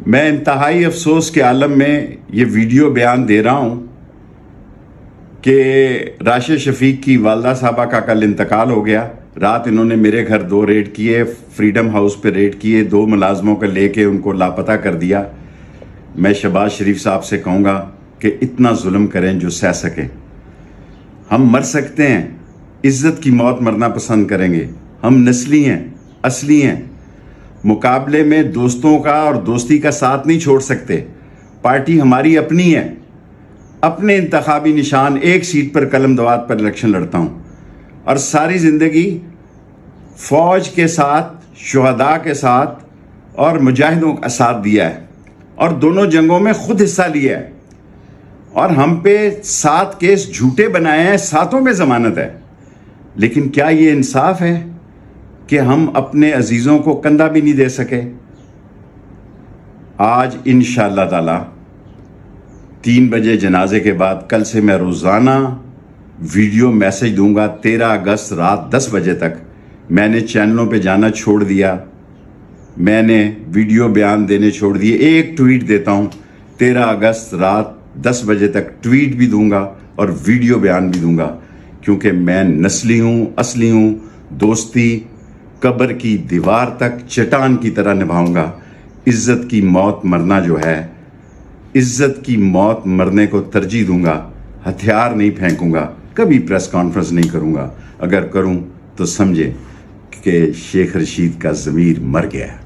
میں انتہائی افسوس کے عالم میں یہ ویڈیو بیان دے رہا ہوں کہ راشد شفیق کی والدہ صاحبہ کا کل انتقال ہو گیا. رات انہوں نے میرے گھر 2 ریڈ کیے, فریڈم ہاؤس پہ ریڈ کیے, 2 ملازموں کو لے کے ان کو لاپتہ کر دیا. میں شہباز شریف صاحب سے کہوں گا کہ اتنا ظلم کریں جو سہ سکیں. ہم مر سکتے ہیں, عزت کی موت مرنا پسند کریں گے. ہم نسلی ہیں, اصلی ہیں. مقابلے میں دوستوں کا اور دوستی کا ساتھ نہیں چھوڑ سکتے. پارٹی ہماری اپنی ہے. اپنے انتخابی نشان ایک سیٹ پر قلم دوات پر الیکشن لڑتا ہوں, اور ساری زندگی فوج کے ساتھ, شہداء کے ساتھ اور مجاہدوں کا ساتھ دیا ہے, اور دونوں جنگوں میں خود حصہ لیا ہے. اور ہم پہ 7 کیس جھوٹے بنائے ہیں, 7 میں ضمانت ہے. لیکن کیا یہ انصاف ہے کہ ہم اپنے عزیزوں کو کندھا بھی نہیں دے سکے؟ آج انشاءاللہ تعالی 3 بجے جنازے کے بعد کل سے میں روزانہ ویڈیو میسج دوں گا. 13 اگست رات 10 بجے تک میں نے چینلوں پہ جانا چھوڑ دیا, میں نے ویڈیو بیان دینے چھوڑ دیے. ایک ٹویٹ دیتا ہوں, 13 اگست رات 10 بجے تک ٹویٹ بھی دوں گا اور ویڈیو بیان بھی دوں گا, کیونکہ میں نسلی ہوں, اصلی ہوں. دوستی قبر کی دیوار تک چٹان کی طرح نبھاؤں گا. عزت کی موت مرنا جو ہے, عزت کی موت مرنے کو ترجیح دوں گا. ہتھیار نہیں پھینکوں گا, کبھی پریس کانفرنس نہیں کروں گا. اگر کروں تو سمجھے کہ شیخ رشید کا ضمیر مر گیا ہے.